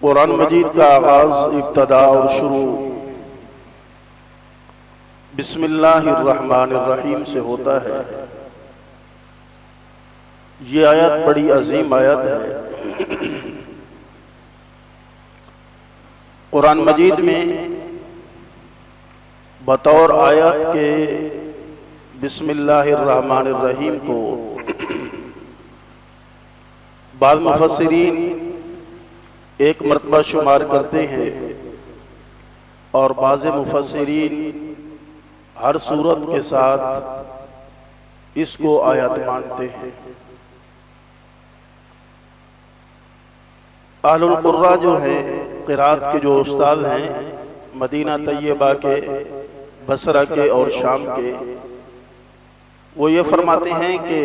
कुरान मजीद का आगाज इब्तदा और शुरू बिस्मिल्लाहिर्रहमानिर्रहीम से होता है। ये आयत बड़ी अजीम आयत है। कुरान मजीद में बतौर आयत के बिस्मिल्लाहिर्रहमानिर्रहीम को बाद मुफस्सिरीन एक मरतबा शुमार करते हैं और बाज़ मुफस्सिरीन हर सूरत के साथ इसको आयत मानते हैं। अहलुल कुर्रा जो है क़िरात के जो उस्ताद हैं मदीना तैयबा के, बसरा के और शाम के, वो ये फरमाते हैं कि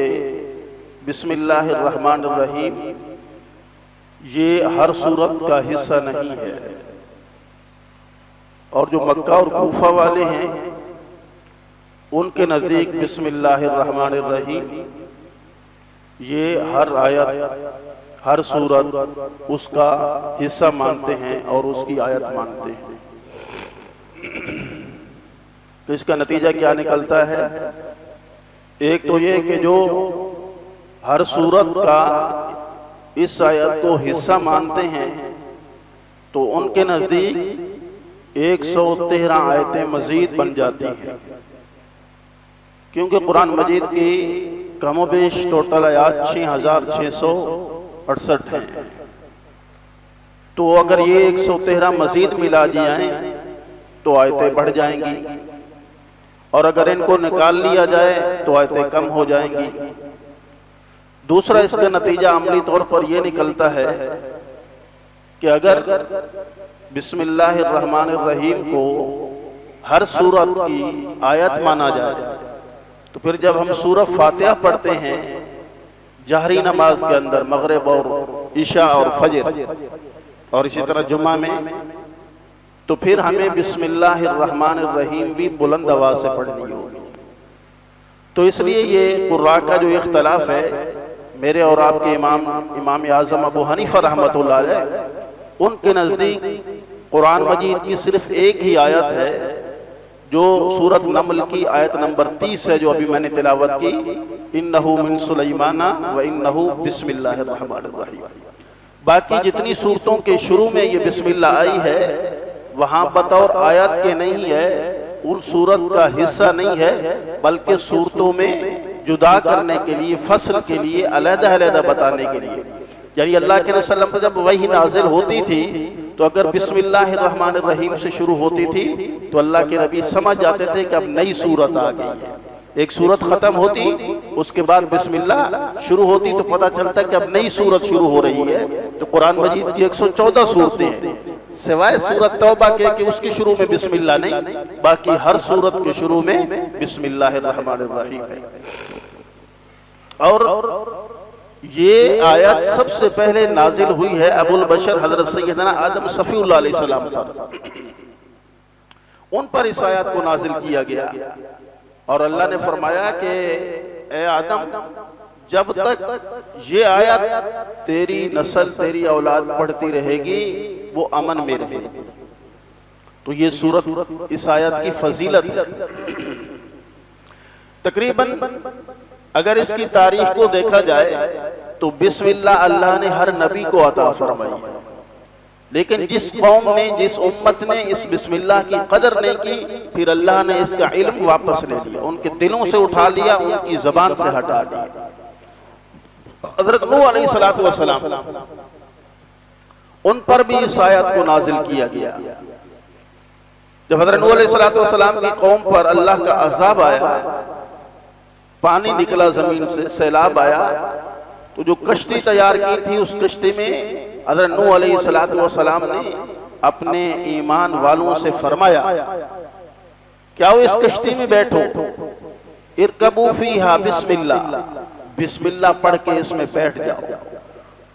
बिस्मिल्लाहिर्रहमानिर्रहीम ये हर सूरत का हिस्सा नहीं है। और जो मक्का और कूफा वाले हैं उनके नज़दीक बिस्मिल्लाहिर्रहमानिर्रहीम ये हर आयत, हर सूरत उसका हिस्सा मानते हैं और उसकी आयत मानते हैं। तो इसका नतीजा क्या निकलता है? एक तो ये कि जो हर सूरत का इस आयत को हिस्सा मानते हैं तो उनके नज़दीक 113 आयतें मज़ीद बन जाती हैं, क्योंकि कुरान मजीद की कमोबेश टोटल आयत 6668 हैं। तो अगर ये 113 मज़ीद मिला जाएं तो आयतें बढ़ जाएंगी, और अगर इनको निकाल लिया जाए तो आयतें कम हो जाएंगी। दूसरा इसका नतीजा अमली तौर पर यह निकलता है कि अगर बिस्मिल्लाहिर्रहमानिर्रहीम को हर सूरत की आयत माना जाए तो फिर जब हम सूरह फातिहा पढ़ते हैं जहरी नमाज के अंदर, मगरिब और इशा और फजर और इसी तरह जुम्मा में, तो फिर हमें बिस्मिल्लाहिर्रहमानिर्रहीम भी बुलंद आवाज से पढ़नी होगी। तो इसलिए ये कुर्रा का जो इख्तलाफ है, मेरे और आपके इमाम आज़म अबू हनीफा रहमतुल्लाह अलैह, उनके नज़दीक कुरान मजीद की सिर्फ एक ही आयत है जो सूरत नमल की आयत नंबर 30 है, जो अभी मैंने तिलावत की, इन्नहु मिन सुलैमाना व इन्नहु बिस्मिल्लाहिर्रहमानिर्रहीम। बाकी जितनी सूरतों के शुरू में ये बिस्मिल्लाह आई है वहाँ बतौर आयत के नहीं है, उन सूरत का हिस्सा नहीं है, बल्कि सूरतों में जुदा करने के लिए, फसल के लिए, अलग-अलग बताने के लिए। यानी अल्लाह के नबी सल्लल्लाहु अलैहि वसल्लम पर जब वही नाजिल होती थी तो अगर बिस्मिल्लाहिर्रहमानिर्रहीम से शुरू होती थी तो अल्लाह के नबी समझ जाते थे कि अब नई सूरत आ गई है। एक सूरत खत्म होती, उसके बाद बिस्मिल्लाह शुरू होती तो पता चलता कि अब नई सूरत शुरू हो रही है। तो कुरान मजीद की 114 सूरतें हैं, सिवाय सूरत तौबा के कि उसके शुरू में बिस्मिल्लाह नहीं, बाकी हर सूरत के शुरू में बिस्मिल्लाहिर्रहमानिर्रहीम है। और ये आयत सबसे पहले नाजिल हुई है अबुल बशर हजरत सैयदना आदम सफीउल्लाह अलैहिस्सलाम पर। उन पर इस आयत को नाजिल किया गया और अल्लाह ने फरमाया कि ए आदम, जब तक ये आयत तेरी नस्ल, तेरी औलाद पढ़ती रहेगी वो अमन में रहेगी। तो ये सूरत, इस आयत की फजीलत है। तकरीबन अगर इसकी तारीख को देखा जाए तो बिस्मिल्लाह अल्लाह ने हर नबी को अता फरमाई है, लेकिन जिस कौम ने, जिस उम्मत ने इस बिस्मिल्लाह की कदर नहीं की, फिर अल्लाह ने इसका इल्म वापस ले लिया, उनके दिलों से उठा लिया, उनकी जबान से हटा दिया। हज़रत नूह अलैहिस्सलातु वस्सलाम, उन पर भी इस आयत को नाजिल किया गया। जब हज़रत नूह अलैहिस्सलातु वस्सलाम की कौम पर अल्लाह का अज़ाब आया, पानी निकला जमीन से, सैलाब आया, तो जो कश्ती तैयार की थी उस कश्ती में हज़रत नूह अलैहिस्सलातु वस्सलाम ने अपने ईमान वालों से फरमाया, क्या वो इस कश्ती में बैठो, इरकबू फीहा बिस्मिल्लाह, बिस्मिल्लाह पढ़ के इसमें बैठ जाओ।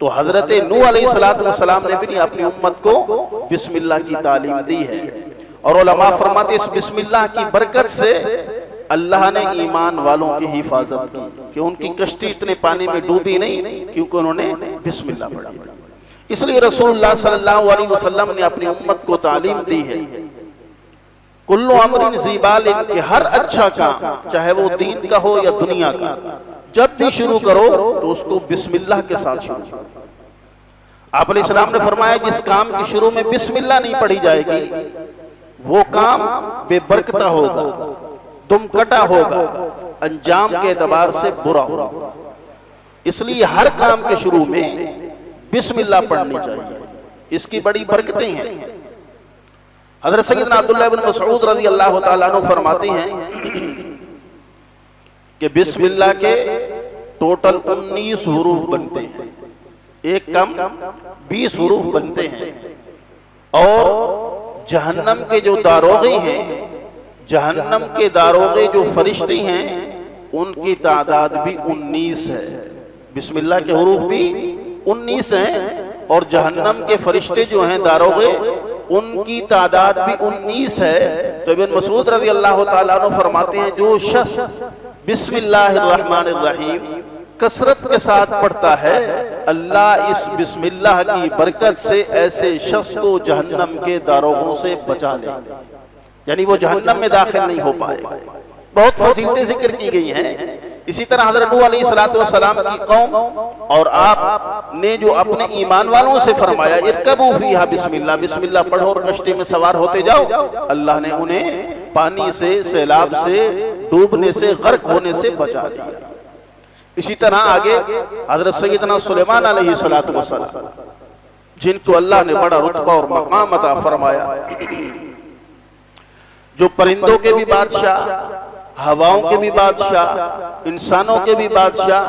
तो हजरत नूह अलैहिस्सलातु वस्सलाम ने भी अपनी उम्मत को बिस्मिल्लाह की तालीम दी है। और उलमा फरमाते इस बिस्मिल्लाह की बरकत से अल्लाह ने ईमान वालों की हिफाजत की कि उनकी कश्ती इतने पानी में डूबी नहीं, क्योंकि उन्होंने बिस्मिल्लाह पढ़ी। इसलिए रसूलुल्लाह सल्लल्लाहु अलैहि वसल्लम ने अपनी उम्मत को तालीम दी है, कुल्लु अमरिन ज़ीबालिन, के हर अच्छा काम चाहे वो दीन का हो या दुनिया का, जब भी शुरू करो तो उसको बिस्मिल्लाह के साथ शुरू करो। आप अलैहिस्सलाम ने फरमाया जिस काम की शुरू में बिस्मिल्लाह नहीं पढ़ी जाएगी वो काम बेबरकता होगा, दुमकटा होगा, अंजाम के एतबार से बुरा होगा। इसलिए हर काम के शुरू में बिस्मिल्लाह पढ़नी चाहिए, इसकी बड़ी बरकतें हैं। हज़रत सैयदना अब्दुल्लाह इब्न मसऊद रज़ी अल्लाह तआला अन्हु फरमाते हैं कि बिस्मिल्लाह के टोटल 19 हुरूफ बनते हैं, एक कम 20 हुरूफ बनते हैं। और जहन्नम के जो दारोगे हैं, जहन्नम के दारोगे जो फरिश्ते हैं, उनकी तादाद भी 19 है। बिस्मिल्लाह के हुरूफ भी 19 हैं और जहन्नम के फरिश्ते जो हैं दारोगे, उनकी तादाद भी 19 है। तो इब्न मसूद रज़ी अल्लाह तआला अन्हु फरमाते हैं जो शख्स बिस्मिल्लाहिर्रहमानिर्रहीम कसरत के साथ पढ़ता है, अल्लाह इस बिस्मिल्लाह की बरकत से ऐसे शख्स को जहन्नम के दारोगों से बचा ले, यानी वो जहन्नम में दाखिल नहीं हो पाएगा। बहुत फजीलतें जिक्र की गई हैं। इसी तरह हज़रत नूह अलैहिस्सलातु वस्सलाम की कौम और आप ने जो अपने ईमान वालों से फरमाया इरकबू फीहा बिस्मिल्लाह, बिस्मिल्लाह पढ़ो और कश्ती में सवार होते जाओ, अल्लाह ने उन्हें पानी से, सैलाब से, डूबने से, गर्क होने से बचा दिया। इसी तरह आगे हज़रत सैयदना सुलेमान अलैहिस्सलातु वस्सलाम, जिनको अल्लाह ने बड़ा रुतबा और मकाम अता फरमाया, जो परिंदों के भी बादशाह, हवाओं के भी बादशाह, इंसानों के भी बादशाह,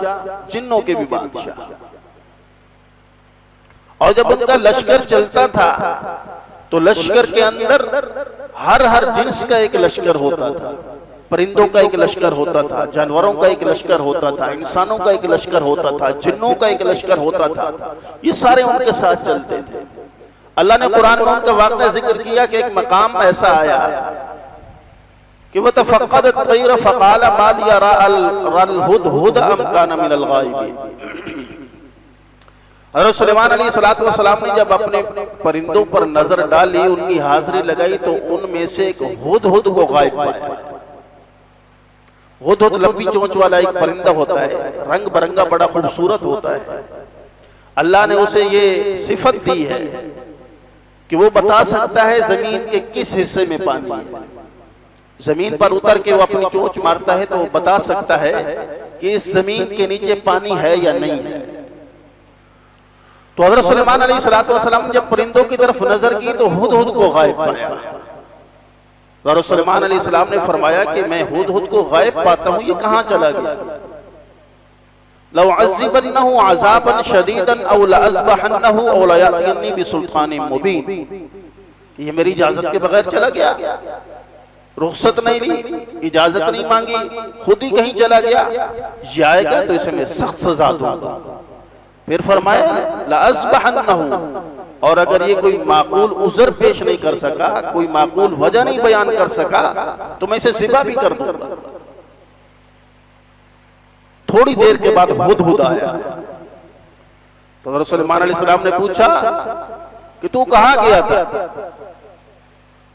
जिन्नों के भी बादशाह। और जब उनका लश्कर चलता था तो लश्कर के अंदर हर जिन्स का एक लश्कर होता था। परिंदों का एक लश्कर होता था, जानवरों का एक लश्कर होता था, इंसानों का एक लश्कर होता था, जिन्नों का एक लश्कर होता था। ये सारे उनके साथ चलते थे। अल्लाह ने कुरान में उनका वाक़या जिक्र किया कि एक मकाम ऐसा आया कि वह तफक्कदत तैर फक़ाल मा लिया रअल हुदहुद अम कान मिनल गायबीन। हज़रत सुलेमान अलैहिस्सलातु वस्सलाम ने जब अपने परिंदों पर नजर डाली, उनकी हाजिरी लगाई तो उनमें से एक हुदहुद को गायब पाया। हुदहुद लंबी चोंच वाला एक परिंदा होता है, रंग बिरंगा, बड़ा खूबसूरत होता है। अल्लाह ने उसे ये सिफत दी है कि वो बता सकता है जमीन के किस हिस्से में पानी है। जमीन पर उतर के वो अपनी चोंच मारता है तो वो बता सकता है कि इस जमीन के नीचे पानी है या नहीं है। तो हज़रत सुलेमान अलैहिस्सलातु वस्सलाम जब परिंदों की तरफ नजर की तो हुदहुद को गायब पाया। हज़रत सुलेमान अलैहिस्सलाम ने फरमाया कि मैं हुदहुद को गायब पाता हूं, ये कहां चला गया? लौ अज़्ज़िबन्नहु अज़ाबन शदीदन औ लअज़बहन्नहु औ लयअतियन्नी बिसुल्तानिन मुबीन। ये मेरी इजाजत के बगैर चला गया, रुखसत नहीं ली, इजाजत नहीं मांगी, खुद ही कहीं चला गया, ये आएगा तो इसे मैं सख्त सजा दूंगा। फिर फरमाया लअज़बहन्नहु, और अगर ये कोई माकूल उज़र पेश नहीं कर सका, कोई माकूल वजह नहीं बयान कर सका, तो मैं इसे ज़िबा भी कर दूंगा। थोड़ी देर के बाद हुदहुद आया तो हज़रत सुलेमान अलैहिस्सलाम ने पूछा कि तू कहां गया था?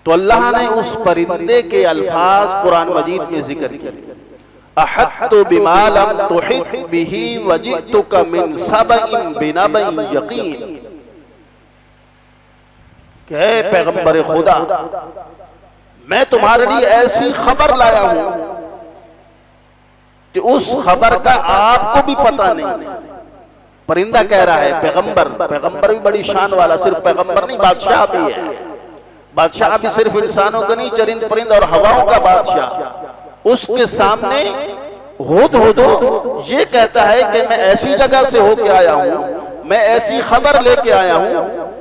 तो अल्लाह ने उस परिंदे के अल्फाज कुरान मजीद में जिक्र किए, अहत्तु बिमा लम तुहित बिही वजितुका मिन सबइन बिनबइन यकीन। कि पैगंबर खुदा, मैं तुम्हारे लिए ऐसी खबर लाया हूं कि उस खबर का आपको भी पता नहीं। परिंदा कह रहा है पैगंबर भी बड़ी शान वाला, सिर्फ पैगंबर नहीं बादशाह भी है। बादशाह भी सिर्फ इंसानों का नहीं, चरिंद परिंद और हवाओं का बादशाह। उसके सामने हुदहुद ये कहता है कि मैं ऐसी जगह से होके आया हूं, मैं ऐसी खबर लेके आया हूं,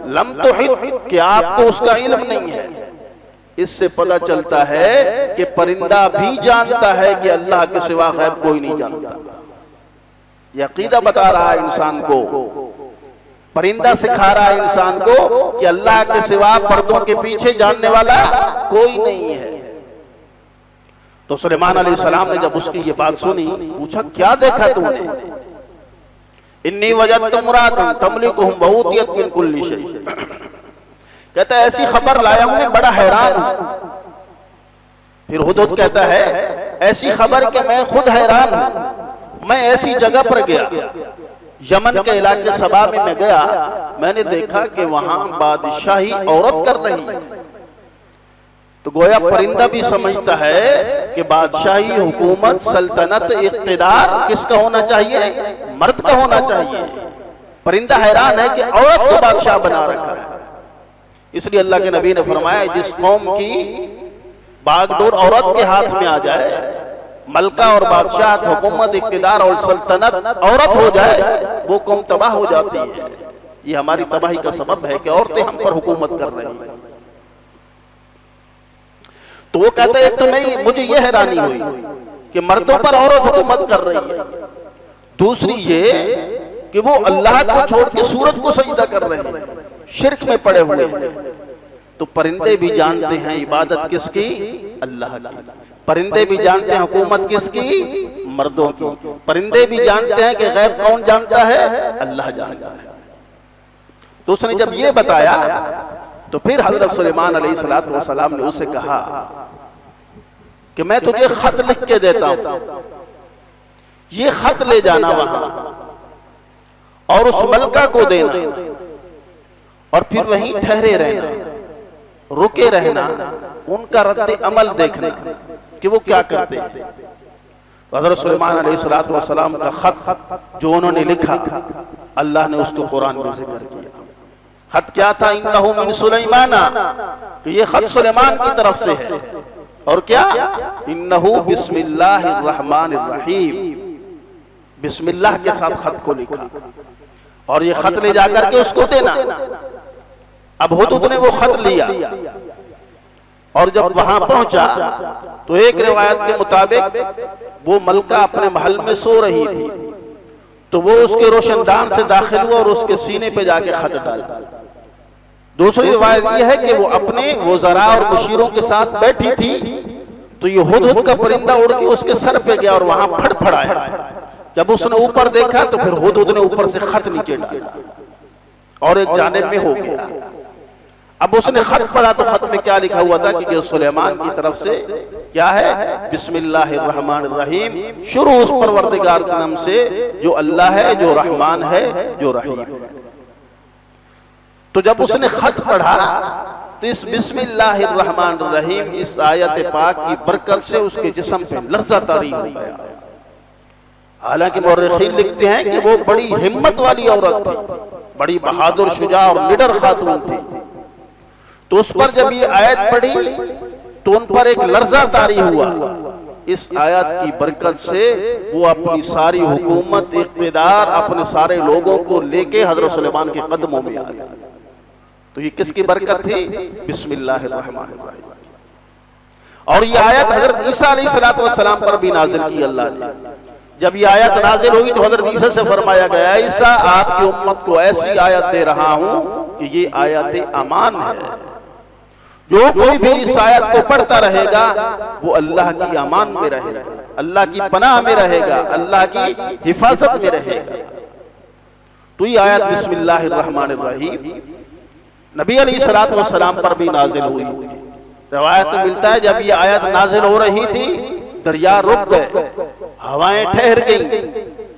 लम तुहित, कि आपको उसका इल्म नहीं है। इससे पता चलता है कि परिंदा भी जानता है कि अल्लाह के सिवा गैब कोई नहीं जानता। यह अकीदा बता रहा है इंसान को, परिंदा सिखा रहा है इंसान को कि अल्लाह के सिवा पर्दों के पीछे जानने वाला कोई नहीं है। तो सुलेमान अलैहिस्सलाम ने जब उसकी ये बात सुनी, पूछा क्या देखा तूने? इन्नी वजदतु इम्राअतन तमलिकुहुम व ऊतियत मिन कुल्ली शै। कहता है ऐसी खबर लाया हूं, मैं बड़ा हैरान हूं। फिर हुदहुद कहता है ऐसी खबर कि मैं खुद हैरान हूं। मैं ऐसी जगह पर गया, यमन के इलाके सबा में मैं गया, मैंने देखा कि वहां बादशाही औरत कर रही है। तो गोया परिंदा भी समझता है कि बादशाही, हुकूमत, सल्तनत, इख्तिदार किसका होना चाहिए? मर्द का होना चाहिए। परिंदा हैरान है कि औरत को बादशाह बना रखा है। इसलिए अल्लाह के नबी ने फरमाया जिस कौम की बागडोर औरत के हाथ में आ जाए, मलका और बादशाह, हुकूमत, इख्तिदार और सल्तनत औरत हो जाए, वो कौम तबाह हो जाती है। ये हमारी तबाही का सबब है कि औरतें हम पर हुकूमत कर रही हैं। तो वो कहते हैं एक तो मुझे ये हैरानी हुई कि मर्दों पर औरत हुकूमत कर रही है, दूसरी ये कि वो अल्लाह को छोड़ के सूरज को सजदा कर रहे हैं, शिर्क में पड़े हुए हैं। तो परिंदे भी जानते हैं इबादत किसकी? अल्लाह की। परिंदे भी जानते हैं हुकूमत किसकी? मर्दों की। परिंदे भी जानते हैं कि गैब कौन जानता है? अल्लाह जानता है। तो उसने जब ये बताया तो फिर हजरत सुलेमान अलैहिस्सलातु वस्सलाम ने उसे कहा कि मैं तुझे खत लिख के देता हूं, ये खत ले जाना वहां और उस मलका को देना और फिर वहीं ठहरे रहना, रुके रहना, उनका रद्द अमल देखना कि वो क्या करते हैं। हज़रत सुलेमान अलैहिस्सलातु वस्सलाम का खत जो उन्होंने लिखा, अल्लाह ने उसको कुरान में जिक्र किया। खत क्या था? इन्नहु मिन सुलैमाना, कि ये खत सुलेमान की तरफ से है। और क्या? इन्नहु बिस्मिल्लाहिर रहमानिर रहीम, बिस्मिल्लाह के साथ खत को लिखा और ये खत ले जाकर के उसको देना। अब हुदहुद ने वो खत लिया और जब वहां पहुंचा तो एक रिवायत के मुताबिक वो मलका अपने महल में सो रही थी, तो वो उसके रोशनदान से दाखिल हुआ और उसके सीने पे जाके खत डाला। दूसरी रिवायत यह है कि वो अपने वज़रा और मुशीरों के साथ बैठी थी, तो ये हुदहुद का परिंदा उड़ के उसके सर पे गया और वहां फड़फड़ाया। जब उसने ऊपर देखा तो फिर हुदहुद ने ऊपर से खत नीचे डाला और एक जानिब में हो गया। अब उसने खत पढ़ा तो खत में क्या लिखा हुआ था कि सुलेमान की तरफ से क्या है? बिस्मिल्लाहिर रहमानिर रहीम, शुरू उस परवरदिगार के नाम से जो अल्लाह है, जो रहमान है, जो रहीम है। तो जब उसने खत पढ़ा तो इस बिस्मिल्लाहिर रहमानिर रहीम, इस आयत पाक की बरकत से उसके जिस्म पे लर्जा तारी हो गया। हालांकि मुर्रिखीन लिखते हैं कि वो बड़ी हिम्मत वाली औरत थी, बड़ी बहादुर, शुजा और निडर खातून थी। तो उस पर जब ये आयत पढ़ी तो उन पर एक लर्जा तारी हुआ। इस आयत की बरकत से वो अपनी सारी हुकूमत, इख्तिदार, अपने सारे लोगों को लेके हजरत सुलेमान के कदमों में आ गए। तो ये किसकी बरकत थी? बिस्मिल्लाहिर रहमानिर रहीम। और ये आयत हजरत ईसा अलैहिस्सलातु वस्सलाम पर भी नाजिल की अल्लाह ने। जब ये आयत नाजिल हुई तो हजरत ईसा से फरमाया गया, ईसा आपकी उम्मत को ऐसी आयत दे रहा हूं कि ये आयत अमान है। जो कोई भी इस आयत को पढ़ता रहेगा वो अल्लाह की अमान में रहेगा, अल्लाह की पनाह में रहेगा, अल्लाह की हिफाजत में रहेगा। तो ये आयत बिस्मिल्लाहिर रहमानिर रहीम नबी अलैहिस्सलातु वस्सलाम पर भी नाजिल हुई। रिवायत में मिलता है जब ये आयत नाजिल हो रही थी दरिया रुक गए, हवाएं ठहर गई,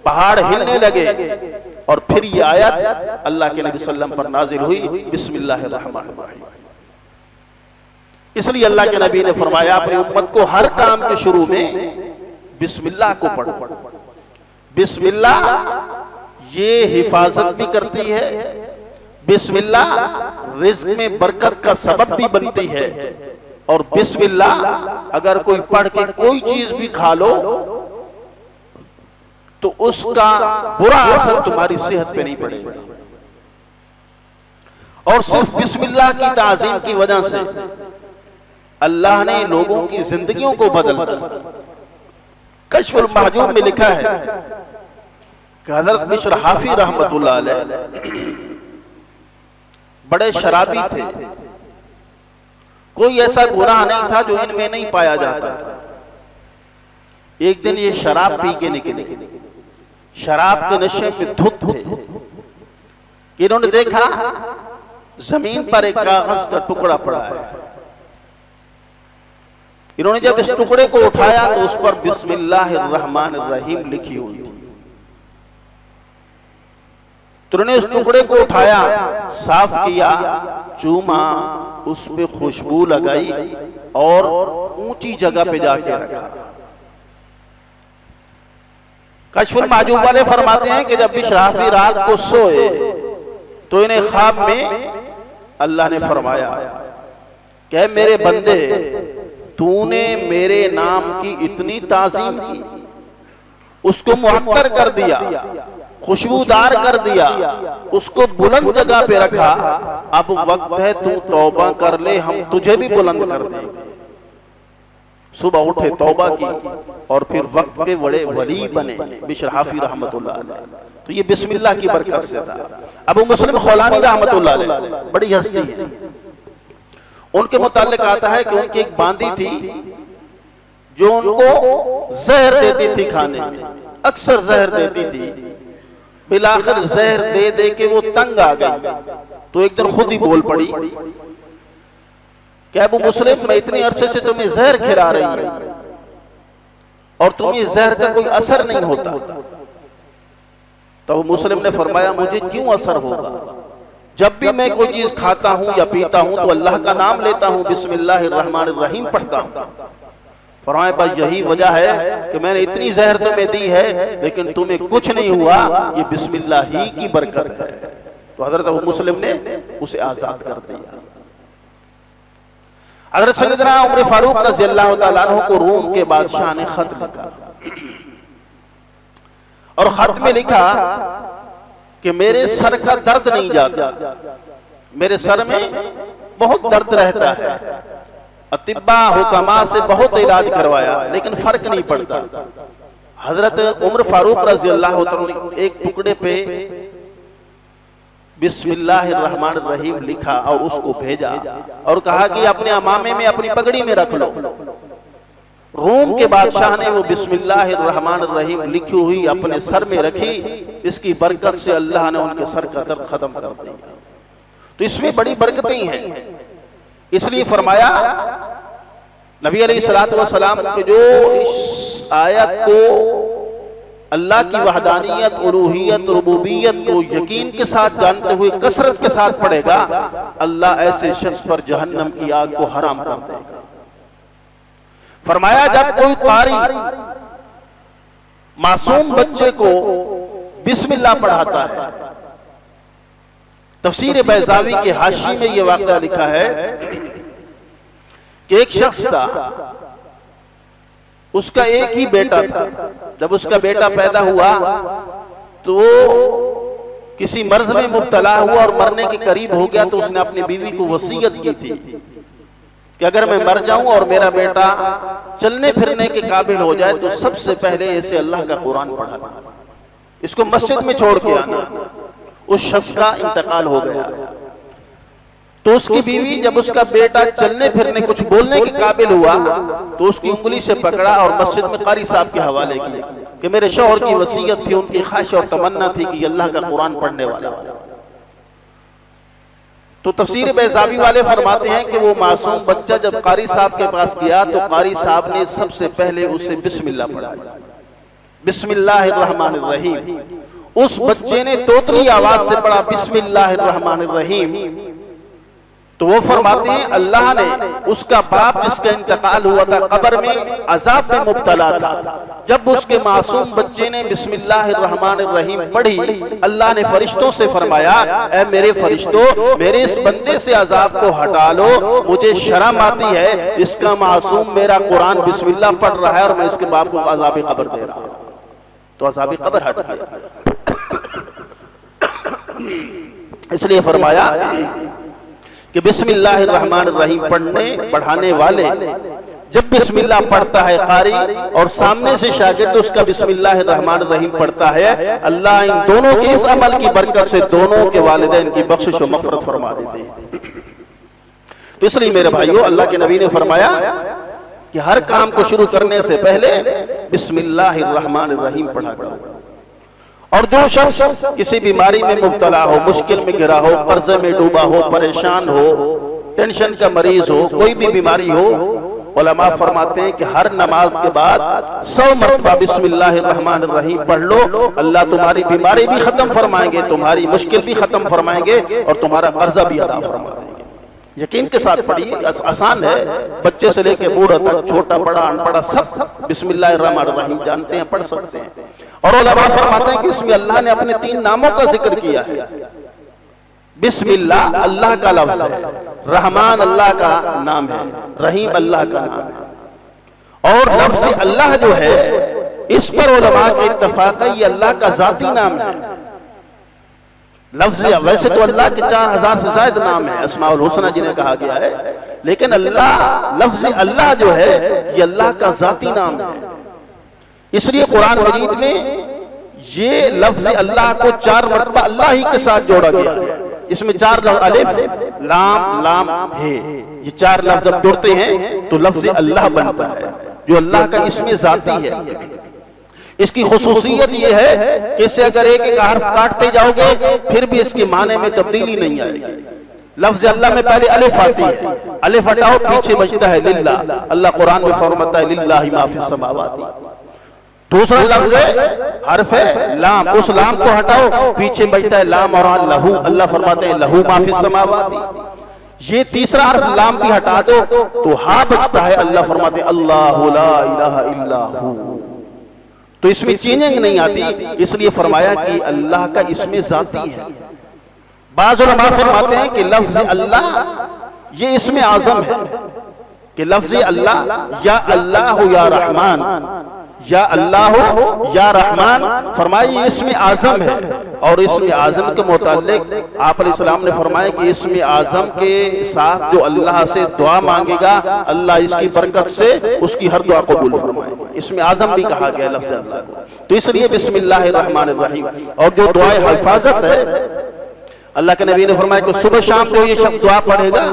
पहाड़ हिलने लगे और फिर ये आयत अल्लाह के नबी सल्लल्लाहु अलैहि वसल्लम पर नाजिल हुई, बिस्मिल्लाहिर रहमानिर रहीम। इसलिए अल्लाह के नबी ने फरमाया अपनी उम्मत को हर काम के शुरू में बिस्मिल्लाह को पढ़ो। बिस्मिल्लाह ये हिफाजत भी करती है, बिस्मिल्लाह रिज़्क में बरकत का सबब भी बनती है, और बिस्मिल्लाह अगर कोई पढ़ के कोई चीज भी खा लो तो उसका बुरा असर तुम्हारी सेहत पे नहीं पड़ेगा। और सिर्फ बिस्मिल्लाह की ताज़ीम की वजह से अल्लाह ने लोगों की जिंदगियों को बदल दिया। कश्फुल महजूब में लिखा है कि हज़रत बिश्र हाफी रहमतुल्लाह अलैह बड़े शराबी थे, कोई ऐसा गुनाह नहीं था जो इनमें नहीं पाया जाता था। एक दिन ये शराब पी के निकले, शराब के नशे में धुत थे कि इन्होंने देखा जमीन पर एक कागज का टुकड़ा पड़ा है। इन्होंने जब इस टुकड़े को उठाया तो उस पर बिस्मिल्लाहिर्रहमानिर्रहीम लिखी हुई थी। तो उन्होंने उस टुकड़े को उठाया, साफ किया, चूमा, उस पे खुशबू लगाई और ऊंची जगह पे जाके रखा। कश्फुल माजूब वाले फरमाते हैं कि जब बिशराफी रात को सोए तो इन्हें ख्वाब में अल्लाह ने फरमाया कि मेरे बंदे, तूने मेरे नाम की इतनी ताजीम की, उसको मुअत्तर कर दिया, खुशबूदार कर दिया, उसको बुलंद जगह पे रखा, अब वक्त है तू तौबा कर ले, हम तुझे भी बुलंद कर देंगे। सुबह उठे, तौबा की और फिर वक्त के बड़े वली बने बिशराफी रहमतुल्लाह अलैह। तो ये बिस्मिल्लाह की बरकत से था। अबू मुस्लिम खौलानी रहमतुल्लाह अलैह बड़ी हस्ती है, उनके मुताल्लिक आता है कि उनकी एक बांदी थी जो उनको जहर देती थी खाने में, अक्सर जहर देती थी। बिलाखिर जहर दे दे के वो तंग आ गई तो एक दिन खुद ही बोल पड़ी कि अबू मुस्लिम, मैं इतने अरसे से तुम्हें जहर खिला रही हूं और तुम्हें जहर का कोई असर नहीं होता। तो मुस्लिम ने फरमाया, मुझे क्यों असर होगा? जब भी मैं कोई चीज खाता हूं या पीता हूं तो अल्लाह का नाम लेता हूं, बिस्मिल्लाहिर्रहमानिर्रहीम पढ़ता हूं। फरमाया, बस यही वजह है कि मैंने इतनी जहर तुम्हें दी है लेकिन तुम्हें कुछ नहीं हुआ, ये बिस्मिल्लाह ही की बरकत है। तो हजरत अबू मुस्लिम ने उसे आजाद कर दिया। हजरत सैयदना उमर फारूक रज़ियल्लाहु तआला अन्हु को रोम के बादशाह ने खत लिखा और खत में लिखा कि मेरे सर का दर्द नहीं जाता, मेरे सर में बहुत दर्द रहता है, अतिब्बा हुक्मा से बहुत इलाज करवाया लेकिन फर्क नहीं पड़ता। हजरत उमर फारूक रज़ियल्लाहु तआला ने एक टुकड़े पे बिस्मिल्लाहिर्रहमानिर्रहीम लिखा और उसको भेजा और कहा कि अपने अमामे में, अपनी पगड़ी में रख लो। रोम के बादशाह ने वो बिस्मिल्लाहिर्रहमानिर्रहीम लिखी हुई अपने सर में रखी। इसकी बरकत से अल्लाह ने उनके सर का दर्द खत्म कर दिया। तो इसमें बड़ी बरकतें हैं, इसलिए फरमाया नबी अलैहिस्सलातु वस्सलाम के जो इस आयत को अल्लाह की वहदानियत, उलूहियत, रुबूबियत को यकीन के साथ जानते हुए कसरत के साथ पढ़ेगा, अल्लाह ऐसे शख्स पर जहन्नम की आग को हराम कर देगा। फरमाया, जब कोई कारी मासूम बच्चे को बिस्मिल्लाह पढ़ाता है, तफसीर बैज़ावी के हाशी में यह वाक़या लिखा है कि एक शख्स था, उसका एक ही बेटा था। जब उसका बेटा पैदा हुआ तो वो किसी मर्ज में मुब्तला हुआ और मरने के करीब हो गया। तो उसने अपनी बीवी को वसीयत की थी कि अगर मैं मर जाऊं और मेरा बेटा चलने फिरने के काबिल हो जाए तो सबसे पहले इसे अल्लाह का कुरान पढ़ाना, इसको मस्जिद में छोड़ के आना। उस शख्स का इंतकाल हो गया तो उसकी बीवी जब उसका बेटा चलने फिरने, कुछ बोलने के काबिल हुआ तो उसकी उंगली से पकड़ा और मस्जिद में कारी साहब के हवाले किया कि मेरे शौहर की वसीयत थी, उनकी ख्वाहिश और तमन्ना थी कि अल्लाह का कुरान पढ़ने वाला। तो तफसीर बैज़ावी वाले फरमाते हैं कि वो मासूम बच्चा जब कारी साहब के पास गया तो कारी साहब ने सबसे पहले उसे बिस्मिल्लाह पढ़ाया, बिस्मिल्लाहिर्रहमानिर्रहीम। उस बच्चे ने तोतली आवाज से पढ़ा बिस्मिल्लाहिर्रहमानिर्रहीम। तो वो फरमाते हैं अल्लाह ने उसका बाप जिसका इंतकाल हुआ था कब्र में अजाब में मुब्तला था, जब उसके मासूम बच्चे ने बिस्मिल्लाहिर्रहमानिर्रहीम पढ़ी, अल्लाह ने फरिश्तों से फरमाया, ऐ मेरे फरिश्तों, मेरे इस बंदे से अजाब को हटा लो, मुझे शर्म आती है, इसका मासूम मेरा कुरान बिस्मिल्लाह पढ़ रहा है और मैं इसके बाप को अजाब कब्र दे रहा हूं। तो अजाब कब्र हट गया। इसलिए फरमाया कि बिस्मिल्लाहिर्रहमानिर्रहीम पढ़ाने वाले जब बिस्मिल्लाह पढ़ता है कारी और सामने से शागिर्द उसका बिस्मिल्लाहिर्रहमानिर्रहीम पढ़ता है, अल्लाह इन दोनों के इस अमल की बरकत से दोनों के वालिदैन की बख्शिश और मग़फ़िरत फरमा देते हैं। तो इसलिए मेरे भाइयों, अल्लाह के नबी ने फरमाया कि हर काम को शुरू करने से पहले बिस्मिल्लाहिर्रहमानिर्रहीम पढ़ा करो। और जो शख्स किसी बीमारी में मुब्तला हो, मुश्किल में घिरा हो, कर्जे में डूबा हो, परेशान हो, टेंशन का मरीज हो, कोई भी बीमारी हो, उलमा फरमाते हैं कि हर नमाज के बाद 100 मरतबा बिस्मिल्लाहिर्रहमानिर्रहीम पढ़ लो, अल्लाह तुम्हारी बीमारी भी खत्म फरमाएंगे, तुम्हारी मुश्किल भी खत्म फरमाएंगे और तुम्हारा कर्जा भी अदा फरमा देंगे। यकीन के साथ पढ़िए, आसान है, बच्चे से लेके बूढ़ा तक, छोटा बड़ा अनपढ़ा सब बिस्मिल्लाहिर्रहमानिर्रहीम जानते हैं, पढ़ सकते हैं। और उलमा फरमाते हैं कि इसमें अल्लाह ने अपने 3 नामों का जिक्र किया है। बिस्मिल्लाह अल्लाह का लफ्ज है, रहमान अल्लाह का नाम है, रहीम अल्लाह का नाम है। और लफ्ज अल्लाह जो है, इस पर उलमा के इत्तफाक है, ये अल्लाह का जाती नाम है। लफ्ज वैसे तो अल्लाह के 4000 से ज्यादा नाम है, अस्माउल हुस्ना जिन्हें कहा गया है, लेकिन अल्लाह, लफ्ज अल्लाह जो है, ये अल्लाह का जाती नाम है। इसलिए कुरान मजीद में ये लफ्ज अल्लाह को 4 मरतबा अल्लाह ही के साथ जोड़ा गया है। इसमें 4 लफ्ज, अलिफ लाम लाम है, ये 4 लफ्ज जब जुड़ते हैं तो लफ्ज अल्लाह बनता है, जो अल्लाह का इसमें जाती है। इसकी खुसूसियत ये है कि इससे अगर एक एक हर्फ काटते जाओगे फिर भी इसके माने में तब्दीली नहीं आएगी। लफ्ज अल्लाह में पहले अलिफ आती है, अलिफ हटाओ पीछे बचता है लिल्लाह, अल्लाह कुरान में फरमाता है लिल्लाहि मा फिस समावाति। दूसरा लफ्ज हर्फ है लाम, उस लाम को हटाओ पीछे बचता है लाम और लहू, अल्लाह फरमाते हैं लहू मा फिस समावाति। ये तीसरा हर्फ लाम भी हटा दो तो हा बचता है, अल्लाह फरमाते हैं अल्लाहु ला इलाहा इल्ला हू। तो इसमें चेंजिंग नहीं आती, इसलिए फरमाया कि अल्लाह का इसमें जाती है। बाज़ उलमा फरमाते हैं कि लफ्ज अल्लाह ये इसमें आज़म है, कि लफ्ज अल्लाह या अल्लाह या रहमान, या अल्लाह या रहमान, फरमाया इसमें आज़म है। और इसमें आज़म के मुताल्लिक आप अलैहिस्सलाम ने फरमाया कि इसमें आज़म के साथ जो अल्लाह से दुआ मांगेगा, अल्लाह इसकी बरकत से उसकी हर दुआ कबूल फरमाएगा। इसमें आज़म भी कहा गया लफ्ज़ अल्लाह को, तो इसलिए बिस्मिल्लाहिर्रहमानिर्रहीम। और जो दुआए हिफाजत है, अल्लाह के नबी ने फरमाया कि सुबह शाम जो ये शब्द दुआ पढ़ेगा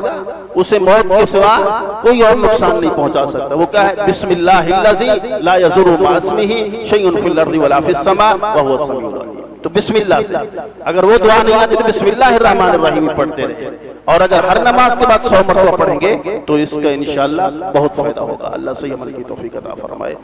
उसे मौत के सिवा कोई और नुकसान नहीं पहुंचा सकता। वो क्या है? बिस्मिल्लाहिल्लज़ी ला यज़ुरु मा इस्मिही शैउन फिल अर्दि वला फिस समा व हुवा समीउल अलीम। तो बिस्मिल्लाह से अगर वो दुआ नहीं आती तो बिस्मिल्लाहिर्रहमानिर्रहीम पढ़ते रहे, और अगर हर नमाज के बाद 100 मरतबा पढ़ेंगे तो इसका इंशाअल्लाह बहुत फायदा होगा। अल्लाह सही अमल की तौफीक अता फरमाए।